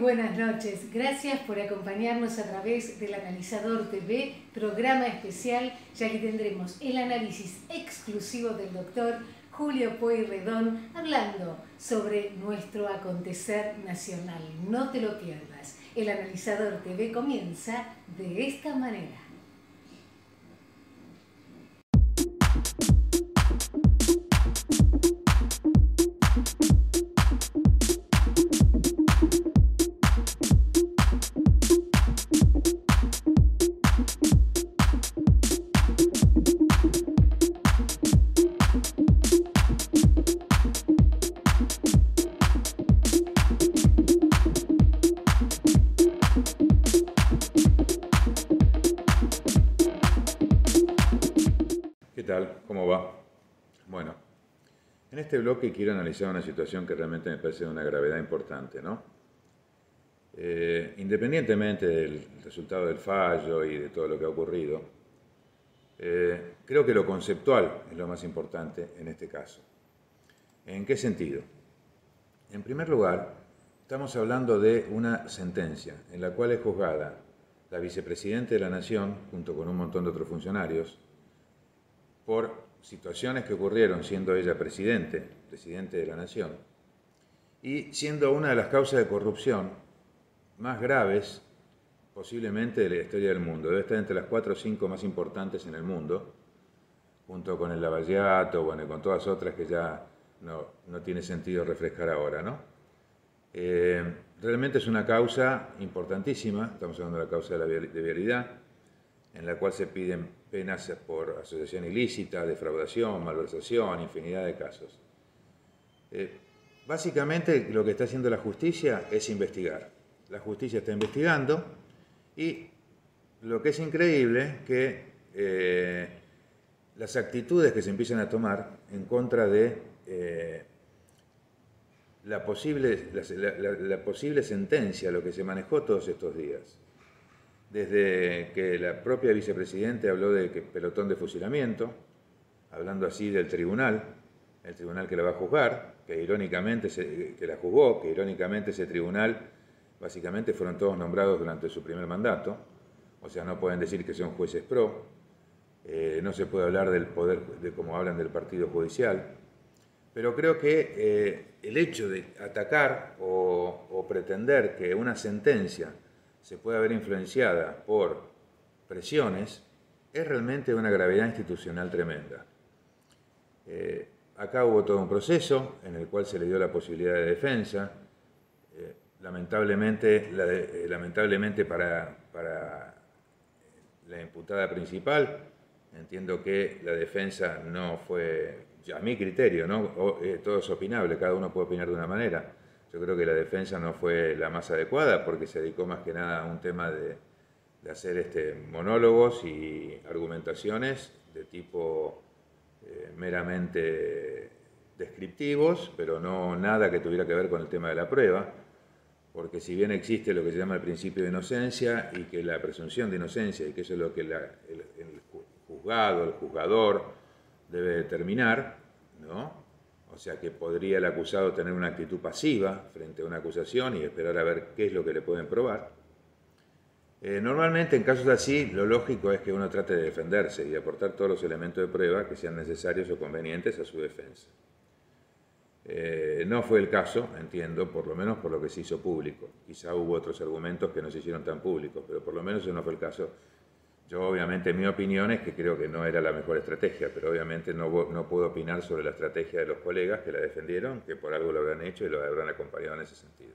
buenas noches. Gracias por acompañarnos a través del Analizador TV, programa especial, ya que tendremos el análisis exclusivo del doctor Julio Pueyrredón hablando sobre nuestro acontecer nacional. No te lo pierdas. El Analizador TV comienza de esta manera. ¿Qué tal? ¿Cómo va? Bueno, en este bloque quiero analizar una situación que realmente me parece de una gravedad importante, ¿no? Independientemente del resultado del fallo y de todo lo que ha ocurrido, creo que lo conceptual es lo más importante en este caso. ¿En qué sentido? En primer lugar, estamos hablando de una sentencia en la cual es juzgada la vicepresidenta de la Nación, junto con un montón de otros funcionarios, por situaciones que ocurrieron siendo ella presidente de la Nación, y siendo una de las causas de corrupción más graves posiblemente de la historia del mundo. Debe estar entre las 4 o 5 más importantes en el mundo, junto con el Lavallato, bueno, y con todas otras que ya no tiene sentido refrescar ahora, ¿no? Realmente es una causa importantísima, estamos hablando de la causa de vialidad, en la cual se piden penas por asociación ilícita, defraudación, malversación, infinidad de casos. Básicamente lo que está haciendo la justicia es investigar. La justicia está investigando y lo que es increíble es que las actitudes que se empiezan a tomar en contra de la posible sentencia, lo que se manejó todos estos días. Desde que la propia vicepresidenta habló de pelotón de fusilamiento, hablando así del tribunal, el tribunal que la va a juzgar, que la juzgó, que irónicamente ese tribunal básicamente fueron todos nombrados durante su primer mandato, o sea, no pueden decir que son jueces pro, no se puede hablar del poder, de como hablan del partido judicial, pero creo que el hecho de atacar o pretender que una sentencia se puede ver influenciada por presiones, es realmente una gravedad institucional tremenda. Acá hubo todo un proceso en el cual se le dio la posibilidad de defensa. Lamentablemente para la imputada principal, entiendo que la defensa no fue, a mi criterio, ¿no? Todo es opinable, cada uno puede opinar de una manera. Yo creo que la defensa no fue la más adecuada porque se dedicó más que nada a un tema de hacer monólogos y argumentaciones de tipo meramente descriptivos, pero no nada que tuviera que ver con el tema de la prueba, porque si bien existe lo que se llama el principio de inocencia y que la presunción de inocencia, y que eso es lo que el juzgado, el juzgador debe determinar, ¿no? O sea que podría el acusado tener una actitud pasiva frente a una acusación y esperar a ver qué es lo que le pueden probar. Normalmente en casos así lo lógico es que uno trate de defenderse y aportar todos los elementos de prueba que sean necesarios o convenientes a su defensa. No fue el caso, entiendo, por lo menos por lo que se hizo público. Quizá hubo otros argumentos que no se hicieron tan públicos, pero por lo menos eso no fue el caso. Yo obviamente mi opinión es que creo que no era la mejor estrategia, pero obviamente no puedo opinar sobre la estrategia de los colegas que la defendieron, que por algo lo habrán hecho y lo habrán acompañado en ese sentido.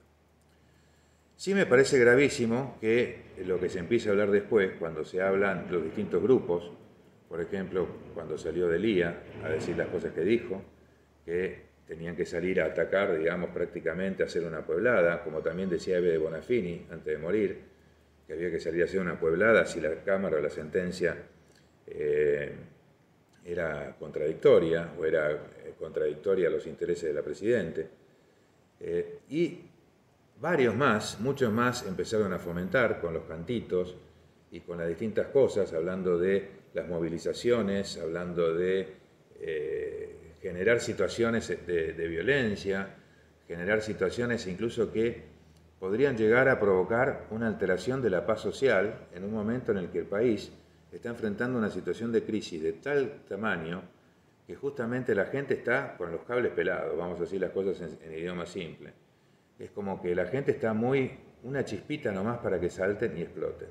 Sí me parece gravísimo que lo que se empiece a hablar después, cuando se hablan los distintos grupos, por ejemplo, cuando salió Delía a decir las cosas que dijo, que tenían que salir a atacar, digamos, prácticamente a hacer una pueblada, como también decía Eve de Bonafini antes de morir, que había que salir a hacer una pueblada si la Cámara o la sentencia era contradictoria o era contradictoria a los intereses de la Presidente. Y varios más, muchos más, empezaron a fomentar con los cantitos y con las distintas cosas, hablando de las movilizaciones, hablando de generar situaciones de violencia, generar situaciones incluso que podrían llegar a provocar una alteración de la paz social en un momento en el que el país está enfrentando una situación de crisis de tal tamaño que justamente la gente está con los cables pelados, vamos a decir las cosas en idioma simple. Es como que la gente está una chispita nomás para que salten y exploten.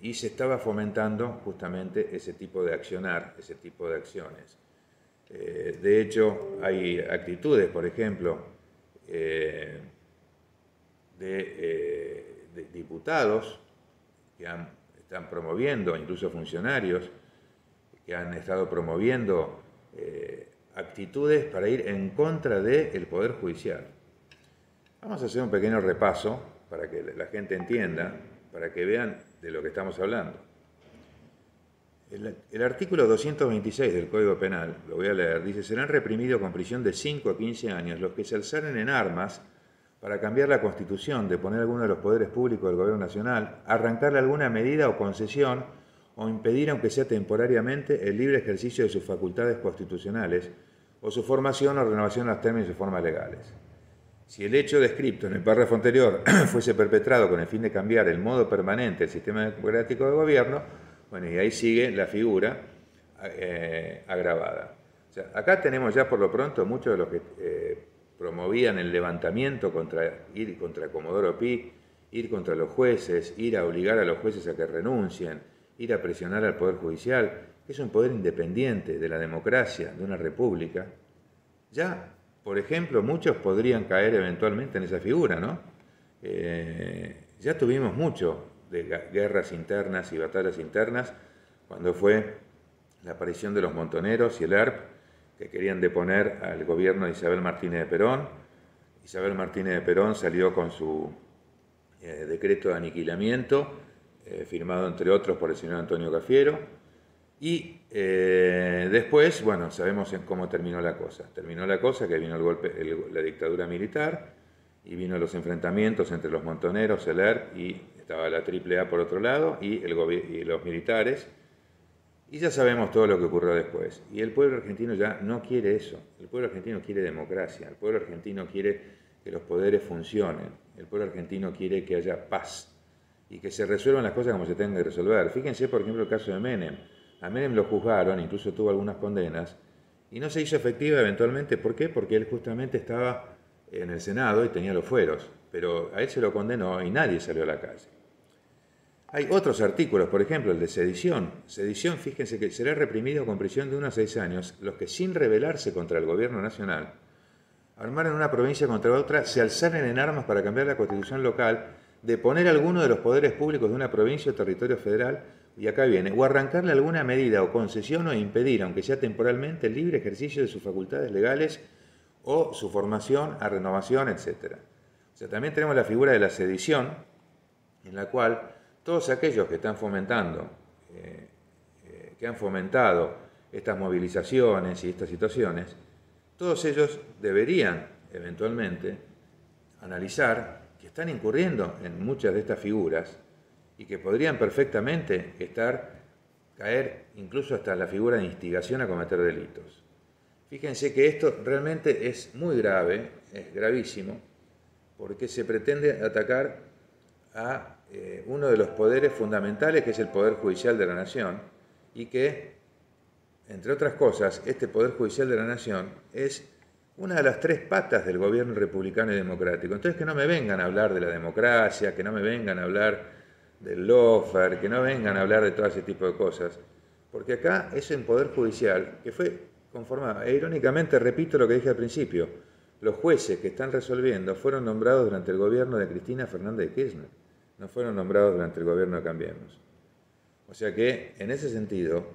Y se estaba fomentando justamente ese tipo de accionar, ese tipo de acciones. De hecho, hay actitudes, por ejemplo, de diputados que están promoviendo, incluso funcionarios, que han estado promoviendo actitudes para ir en contra del Poder Judicial. Vamos a hacer un pequeño repaso para que la gente entienda, para que vean de lo que estamos hablando. El artículo 226 del Código Penal, lo voy a leer, dice: serán reprimidos con prisión de 5 a 15 años los que se alzaren en armas para cambiar la Constitución, deponer alguno de los poderes públicos del Gobierno Nacional, arrancarle alguna medida o concesión o impedir, aunque sea temporariamente, el libre ejercicio de sus facultades constitucionales o su formación o renovación a los términos y formas legales. Si el hecho descrito en el párrafo anterior fuese perpetrado con el fin de cambiar el modo permanente del sistema democrático de gobierno, bueno, y ahí sigue la figura agravada. O sea, acá tenemos ya por lo pronto muchos de los que promovían el levantamiento ir contra Comodoro Pi, ir contra los jueces, ir a obligar a los jueces a que renuncien, ir a presionar al Poder Judicial, que es un poder independiente de la democracia, de una república. Ya, por ejemplo, muchos podrían caer eventualmente en esa figura, ¿no? Ya tuvimos mucho de guerras internas y batallas internas cuando fue la aparición de los montoneros y el ERP, que querían deponer al gobierno de Isabel Martínez de Perón. Isabel Martínez de Perón salió con su decreto de aniquilamiento, firmado entre otros por el señor Antonio Cafiero, y después, bueno, sabemos cómo terminó la cosa. Terminó la cosa que vino el golpe, la dictadura militar, y vino los enfrentamientos entre los montoneros, el ERP, y estaba la AAA por otro lado, y los militares, y ya sabemos todo lo que ocurrió después. Y el pueblo argentino ya no quiere eso. El pueblo argentino quiere democracia, el pueblo argentino quiere que los poderes funcionen, el pueblo argentino quiere que haya paz y que se resuelvan las cosas como se tengan que resolver. Fíjense, por ejemplo, el caso de Menem. A Menem lo juzgaron, incluso tuvo algunas condenas, y no se hizo efectiva eventualmente. ¿Por qué? Porque él justamente estaba en el Senado y tenía los fueros, pero a él se lo condenó y nadie salió a la calle. Hay otros artículos, por ejemplo, el de sedición. Sedición, fíjense que será reprimido con prisión de 1 a 6 años los que, sin rebelarse contra el gobierno nacional, armaran una provincia contra otra, se alzaren en armas para cambiar la constitución local, deponer alguno de los poderes públicos de una provincia o territorio federal, y acá viene, o arrancarle alguna medida o concesión o impedir, aunque sea temporalmente, el libre ejercicio de sus facultades legales o su formación a renovación, etc. O sea, también tenemos la figura de la sedición, en la cual todos aquellos que están fomentando, que han fomentado estas movilizaciones y estas situaciones, todos ellos deberían eventualmente analizar que están incurriendo en muchas de estas figuras y que podrían perfectamente caer incluso hasta la figura de instigación a cometer delitos. Fíjense que esto realmente es muy grave, es gravísimo, porque se pretende atacar a uno de los poderes fundamentales, que es el Poder Judicial de la Nación, y que, entre otras cosas, este Poder Judicial de la Nación es una de las 3 patas del gobierno republicano y democrático. Entonces, que no me vengan a hablar de la democracia, que no me vengan a hablar del lawfare, que no vengan a hablar de todo ese tipo de cosas, porque acá es un Poder Judicial que fue conformado, e irónicamente repito lo que dije al principio, los jueces que están resolviendo fueron nombrados durante el gobierno de Cristina Fernández de Kirchner, no fueron nombrados durante el gobierno de Cambiemos. O sea que, en ese sentido,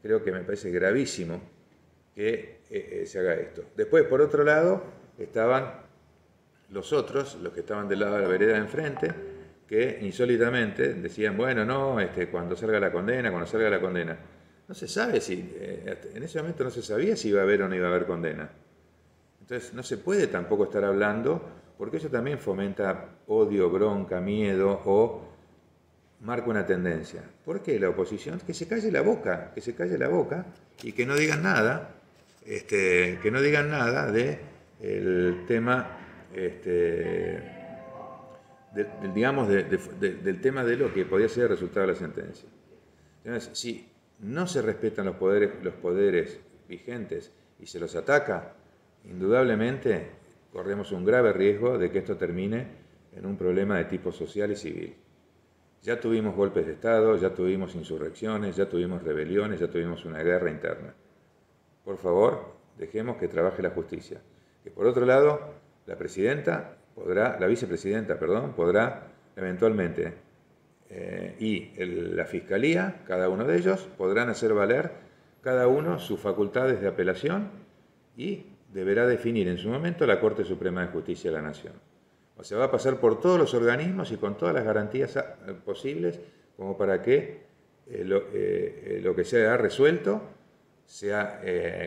creo que me parece gravísimo que se haga esto. Después, por otro lado, estaban los otros, los que estaban del lado de la vereda de enfrente, que insólitamente decían, bueno, no, cuando salga la condena, No se sabe si, en ese momento no se sabía si iba a haber o no iba a haber condena. Entonces, no se puede tampoco estar hablando, porque eso también fomenta odio, bronca, miedo o marca una tendencia. ¿Por qué la oposición? Que se calle la boca, y que no digan nada, del tema del tema de lo que podía ser el resultado de la sentencia. Entonces, si no se respetan los poderes vigentes y se los ataca, indudablemente corremos un grave riesgo de que esto termine en un problema de tipo social y civil. Ya tuvimos golpes de Estado, ya tuvimos insurrecciones, ya tuvimos rebeliones, ya tuvimos una guerra interna. Por favor, dejemos que trabaje la justicia. Que por otro lado, la vicepresidenta podrá eventualmente, la Fiscalía, cada uno de ellos, podrán hacer valer cada uno sus facultades de apelación y deberá definir en su momento la Corte Suprema de Justicia de la Nación. O sea, va a pasar por todos los organismos y con todas las garantías posibles como para que lo que sea resuelto sea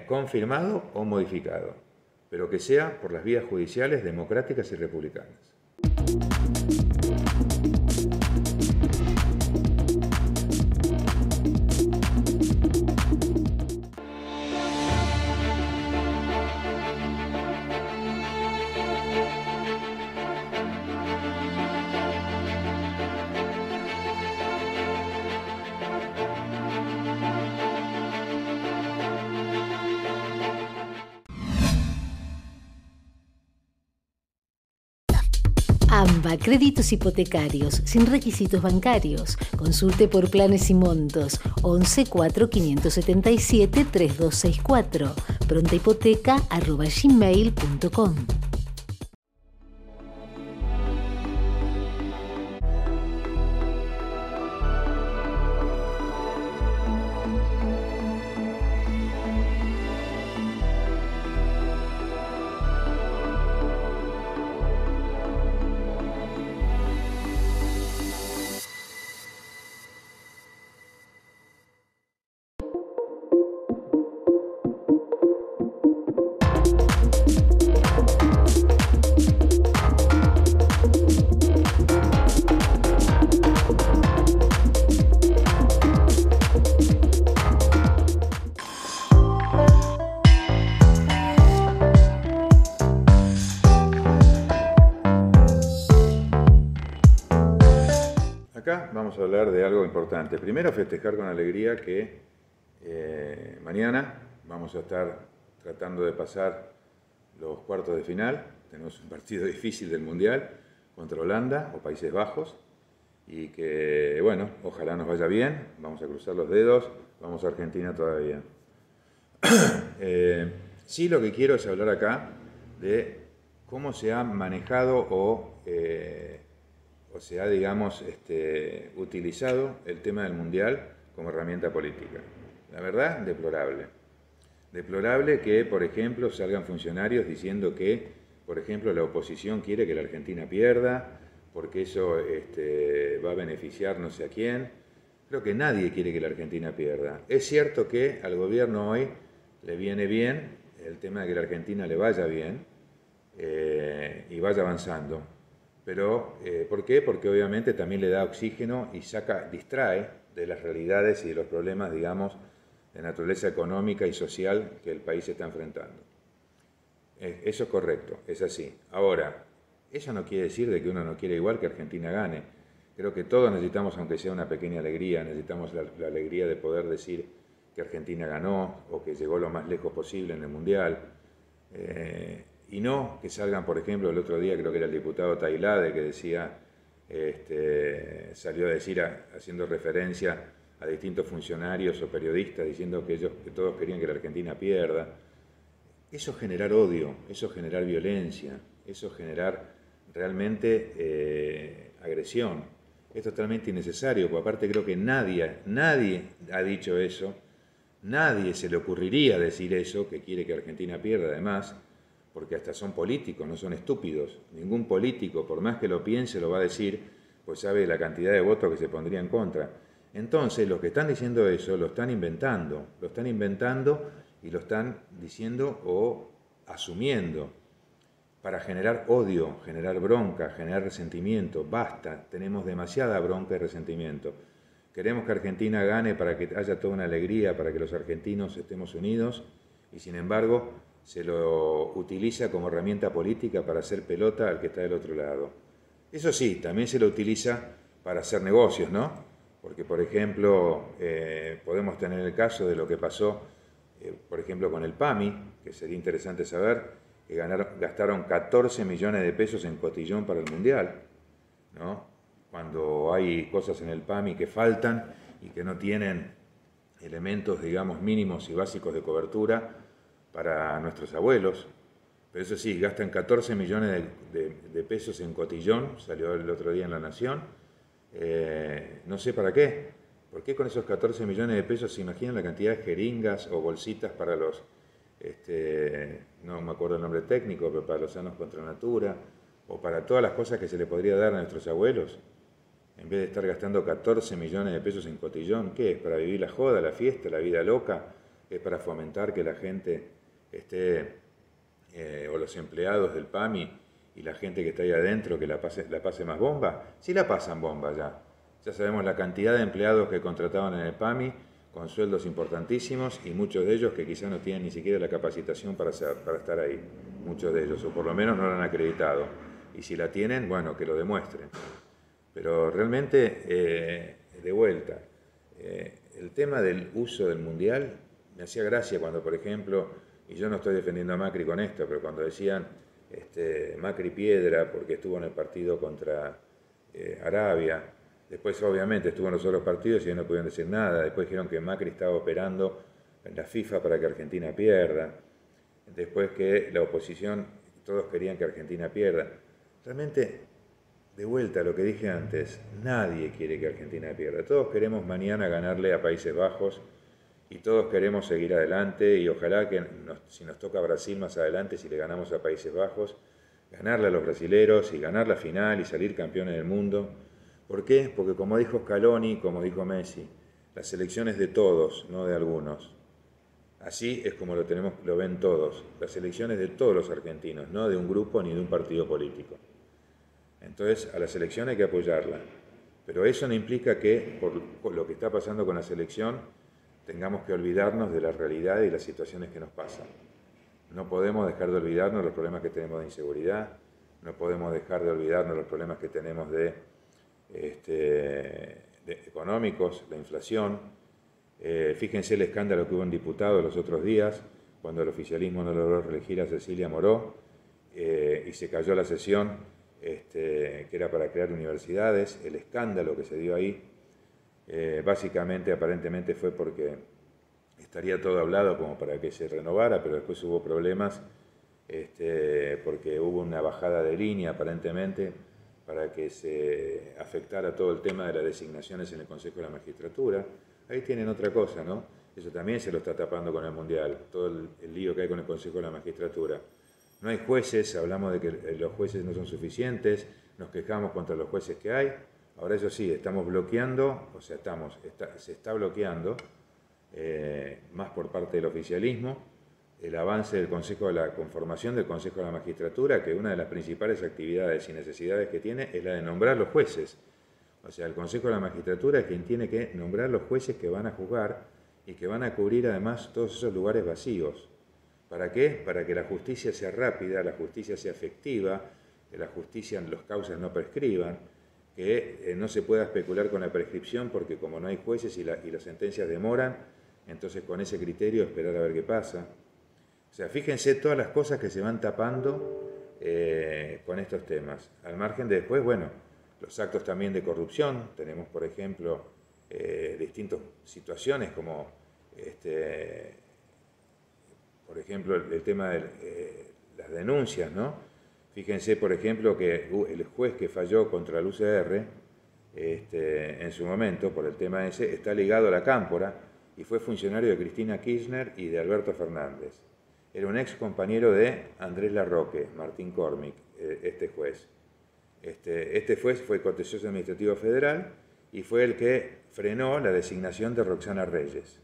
confirmado o modificado, pero que sea por las vías judiciales democráticas y republicanas. AMBA, créditos hipotecarios, sin requisitos bancarios. Consulte por planes y montos. 11 4 577 3264. prontahipoteca@gmail.com. Acá vamos a hablar de algo importante. Primero, festejar con alegría que mañana vamos a estar tratando de pasar los cuartos de final. Tenemos un partido difícil del Mundial contra Holanda o Países Bajos y que, bueno, ojalá nos vaya bien. Vamos a cruzar los dedos. Vamos a Argentina todavía. Sí, lo que quiero es hablar acá de cómo se ha manejado o se ha, digamos, utilizado el tema del Mundial como herramienta política. La verdad, deplorable. Deplorable que, por ejemplo, salgan funcionarios diciendo que, por ejemplo, la oposición quiere que la Argentina pierda, porque eso va a beneficiar no sé a quién. Creo que nadie quiere que la Argentina pierda. Es cierto que al gobierno hoy le viene bien el tema de que la Argentina le vaya bien y vaya avanzando. Pero, ¿por qué? Porque obviamente también le da oxígeno y distrae de las realidades y de los problemas, digamos, de naturaleza económica y social que el país está enfrentando. Eso es correcto, es así. Ahora, eso no quiere decir de que uno no quiera igual que Argentina gane. Creo que todos necesitamos, aunque sea una pequeña alegría, necesitamos la alegría de poder decir que Argentina ganó o que llegó lo más lejos posible en el Mundial. Y no que salgan, por ejemplo, el otro día creo que era el diputado Tailade que decía, salió a decir, haciendo referencia a distintos funcionarios o periodistas, diciendo que todos querían que la Argentina pierda. Eso es generar odio, eso es generar violencia, eso es generar realmente agresión. Es totalmente innecesario, porque aparte creo que nadie ha dicho eso, nadie se le ocurriría decir eso, que quiere que Argentina pierda además, porque hasta son políticos, no son estúpidos. Ningún político, por más que lo piense, lo va a decir, pues sabe la cantidad de votos que se pondría en contra. Entonces, los que están diciendo eso lo están inventando y lo están diciendo o asumiendo para generar odio, generar bronca, generar resentimiento. Basta, tenemos demasiada bronca y resentimiento. Queremos que Argentina gane para que haya toda una alegría, para que los argentinos estemos unidos y sin embargo se lo utiliza como herramienta política para hacer pelota al que está del otro lado. Eso sí, también se lo utiliza para hacer negocios, ¿no? Porque, por ejemplo, podemos tener el caso de lo que pasó, por ejemplo, con el PAMI, que sería interesante saber, que gastaron 14 millones de pesos en cotillón para el Mundial, ¿no? Cuando hay cosas en el PAMI que faltan y que no tienen elementos, digamos, mínimos y básicos de cobertura para nuestros abuelos. Pero eso sí, gastan 14 millones de pesos en cotillón, salió el otro día en La Nación. No sé para qué. ¿Por qué con esos 14 millones de pesos se imaginan la cantidad de jeringas o bolsitas para los, no me acuerdo el nombre técnico, pero para los sanos contra natura, o para todas las cosas que se le podría dar a nuestros abuelos? En vez de estar gastando 14 millones de pesos en cotillón, ¿qué es? ¿Para vivir la joda, la fiesta, la vida loca? ¿Es para fomentar que la gente esté, o los empleados del PAMI y la gente que está ahí adentro, que la pase más bomba? Sí la pasan bomba ya. Ya sabemos la cantidad de empleados que contrataban en el PAMI con sueldos importantísimos y muchos de ellos que quizás no tienen ni siquiera la capacitación para estar ahí. Muchos de ellos, o por lo menos no lo han acreditado. Y si la tienen, bueno, que lo demuestren. Pero realmente, de vuelta, el tema del uso del Mundial me hacía gracia cuando, por ejemplo, y yo no estoy defendiendo a Macri con esto, pero cuando decían Macri piedra porque estuvo en el partido contra Arabia, después obviamente estuvo en los otros partidos y ellos no pudieron decir nada, después dijeron que Macri estaba operando en la FIFA para que Argentina pierda, después que la oposición, todos querían que Argentina pierda. Realmente, de vuelta a lo que dije antes, nadie quiere que Argentina pierda. Todos queremos mañana ganarle a Países Bajos y todos queremos seguir adelante y ojalá que si nos toca a Brasil más adelante, si le ganamos a Países Bajos, ganarle a los brasileros y ganar la final y salir campeones del mundo. ¿Por qué? Porque como dijo Scaloni, como dijo Messi, la selección es de todos, no de algunos. Así es como lo ven todos. La selección es de todos los argentinos, no de un grupo ni de un partido político. Entonces, a la selección hay que apoyarla. Pero eso no implica que, por lo que está pasando con la selección, tengamos que olvidarnos de la realidad y las situaciones que nos pasan. No podemos dejar de olvidarnos de los problemas que tenemos de inseguridad, no podemos dejar de olvidarnos de los problemas que tenemos de económicos, la inflación. Fíjense el escándalo que hubo en diputados los otros días, cuando el oficialismo no logró reelegir a Cecilia Moró y se cayó la sesión. Que era para crear universidades, el escándalo que se dio ahí, básicamente, aparentemente fue porque estaría todo hablado como para que se renovara, pero después hubo problemas, porque hubo una bajada de línea, aparentemente, para que se afectara todo el tema de las designaciones en el Consejo de la Magistratura. Ahí tienen otra cosa, ¿no? Eso también se lo está tapando con el Mundial, todo el lío que hay con el Consejo de la Magistratura. No hay jueces, hablamos de que los jueces no son suficientes, nos quejamos contra los jueces que hay. Ahora eso sí, estamos bloqueando, o sea, se está bloqueando, más por parte del oficialismo, el avance del Consejo de la conformación del Consejo de la Magistratura, que una de las principales actividades y necesidades que tiene es la de nombrar los jueces. O sea, el Consejo de la Magistratura es quien tiene que nombrar los jueces que van a juzgar y que van a cubrir además todos esos lugares vacíos. ¿Para qué? Para que la justicia sea rápida, la justicia sea efectiva, que la justicia, los causas no prescriban, que no se pueda especular con la prescripción porque como no hay jueces y las sentencias demoran, entonces con ese criterio esperar a ver qué pasa. O sea, fíjense todas las cosas que se van tapando con estos temas. Al margen de después, bueno, los actos también de corrupción. Tenemos, por ejemplo, distintas situaciones como por ejemplo, el tema de las denuncias, ¿no? Fíjense, por ejemplo, que el juez que falló contra el UCR, en su momento, por el tema ese, está ligado a la Cámpora y fue funcionario de Cristina Kirchner y de Alberto Fernández. Era un ex compañero de Andrés Larroque, Martín Cormick, este juez. Este juez fue contencioso administrativo federal y fue el que frenó la designación de Roxana Reyes.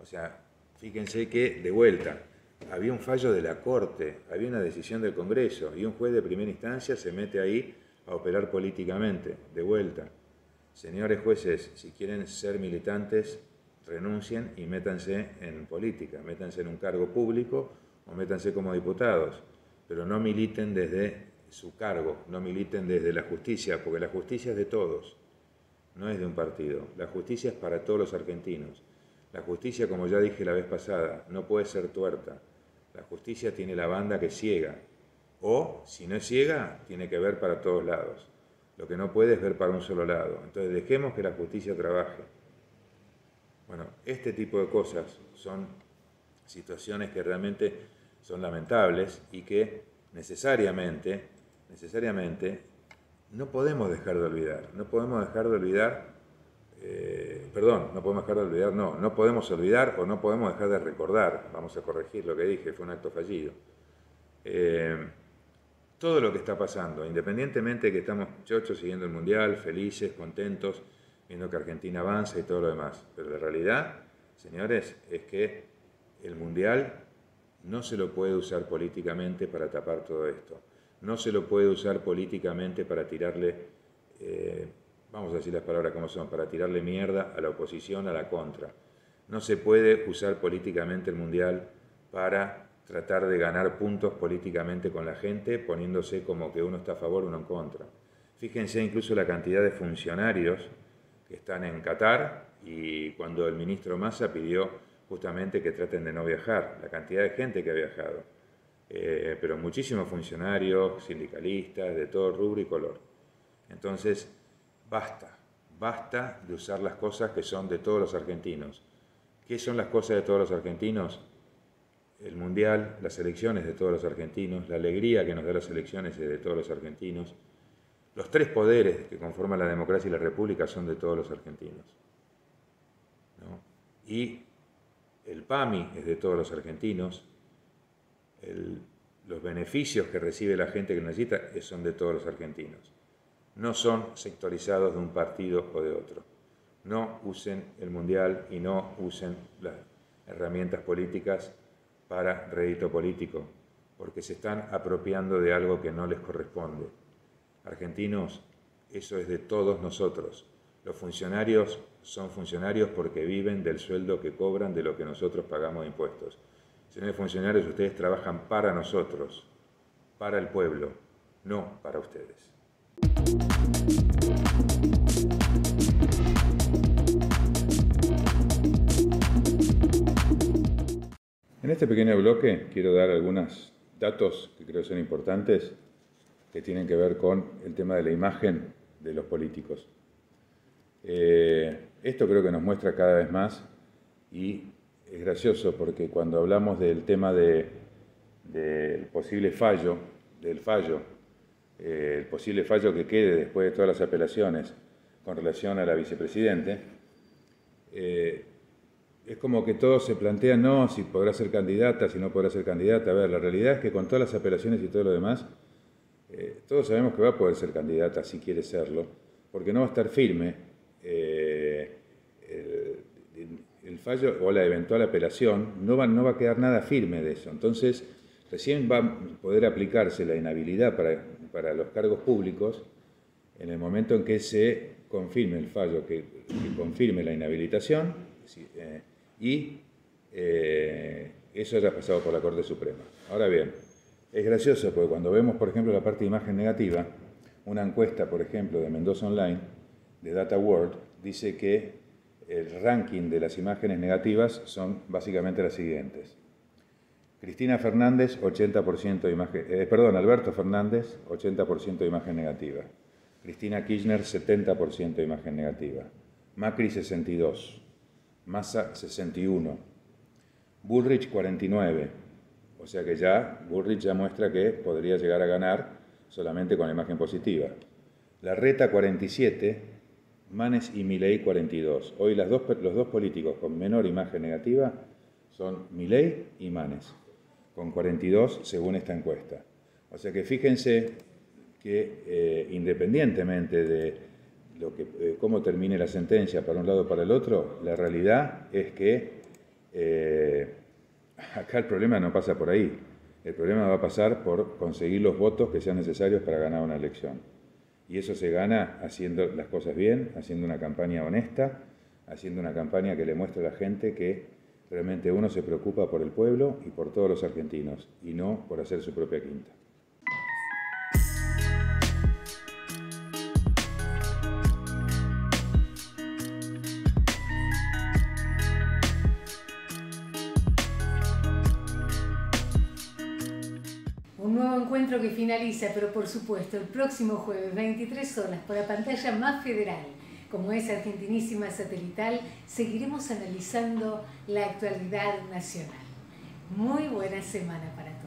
O sea, fíjense que, de vuelta, había un fallo de la Corte, había una decisión del Congreso y un juez de primera instancia se mete ahí a operar políticamente, de vuelta. Señores jueces, si quieren ser militantes, renuncien y métanse en política, métanse en un cargo público o métanse como diputados, pero no militen desde su cargo, no militen desde la justicia, porque la justicia es de todos, no es de un partido. La justicia es para todos los argentinos. La justicia, como ya dije la vez pasada, no puede ser tuerta. La justicia tiene la banda que ciega, o si no es ciega, tiene que ver para todos lados. Lo que no puede es ver para un solo lado. Entonces dejemos que la justicia trabaje. Bueno, este tipo de cosas son situaciones que realmente son lamentables y que necesariamente no podemos dejar de olvidar. No podemos olvidar o no podemos dejar de recordar. Vamos a corregir lo que dije, fue un acto fallido. Todo lo que está pasando, independientemente de que estamos chochos siguiendo el Mundial, felices, contentos, viendo que Argentina avanza y todo lo demás. Pero la realidad, señores, es que el Mundial no se lo puede usar políticamente para tapar todo esto. No se lo puede usar políticamente para tirarle, vamos a decir las palabras como son, para tirarle mierda a la oposición, a la contra. No se puede usar políticamente el Mundial para tratar de ganar puntos políticamente con la gente, poniéndose como que uno está a favor, uno en contra. Fíjense incluso la cantidad de funcionarios que están en Qatar y cuando el ministro Massa pidió justamente que traten de no viajar, la cantidad de gente que ha viajado. Pero muchísimos funcionarios, sindicalistas, de todo rubro y color. Entonces, basta de usar las cosas que son de todos los argentinos. ¿Qué son las cosas de todos los argentinos? El Mundial, las elecciones de todos los argentinos, la alegría que nos da las elecciones es de todos los argentinos. Los tres poderes que conforman la democracia y la república son de todos los argentinos, ¿no? Y el PAMI es de todos los argentinos. Los beneficios que recibe la gente que necesita son de todos los argentinos. No son sectorizados de un partido o de otro. No usen el Mundial y no usen las herramientas políticas para rédito político, porque se están apropiando de algo que no les corresponde. Argentinos, eso es de todos nosotros. Los funcionarios son funcionarios porque viven del sueldo que cobran de lo que nosotros pagamos de impuestos. Señores funcionarios, ustedes trabajan para nosotros, para el pueblo, no para ustedes. En este pequeño bloque quiero dar algunos datos que creo son importantes que tienen que ver con el tema de la imagen de los políticos. Esto creo que nos muestra cada vez más y es gracioso porque cuando hablamos del tema del posible fallo, el posible fallo que quede después de todas las apelaciones con relación a la vicepresidente, es como que todos se plantean, no, si podrá ser candidata, si no podrá ser candidata. A ver, la realidad es que con todas las apelaciones y todo lo demás, todos sabemos que va a poder ser candidata si quiere serlo, porque no va a estar firme el fallo o la eventual apelación, no va a quedar nada firme de eso. Entonces, recién va a poder aplicarse la inhabilidad para los cargos públicos en el momento en que se confirme el fallo, que confirme la inhabilitación, y eso ya ha pasado por la Corte Suprema. Ahora bien, es gracioso porque cuando vemos, por ejemplo, la parte de imagen negativa, una encuesta, por ejemplo, de Mendoza Online, de Data World, dice que el ranking de las imágenes negativas son básicamente las siguientes. Cristina Fernández, 80% de imagen, Alberto Fernández, 80% de imagen negativa. Cristina Kirchner, 70% de imagen negativa. Macri, 62%. Massa, 61%. Bullrich, 49%. O sea que Bullrich ya muestra que podría llegar a ganar solamente con la imagen positiva. Larreta, 47%. Manes y Milei, 42%. Hoy los dos políticos con menor imagen negativa son Milei y Manes, con 42% según esta encuesta. O sea que fíjense que independientemente de cómo termine la sentencia para un lado o para el otro, la realidad es que acá el problema no pasa por ahí. El problema va a pasar por conseguir los votos que sean necesarios para ganar una elección. Y eso se gana haciendo las cosas bien, haciendo una campaña honesta, haciendo una campaña que le muestre a la gente que realmente uno se preocupa por el pueblo y por todos los argentinos, y no por hacer su propia quinta. nuevo encuentro que finaliza, pero por supuesto el próximo jueves, 23 horas, por la pantalla más federal, como es Argentinísima Satelital, seguiremos analizando la actualidad nacional. Muy buena semana para todos.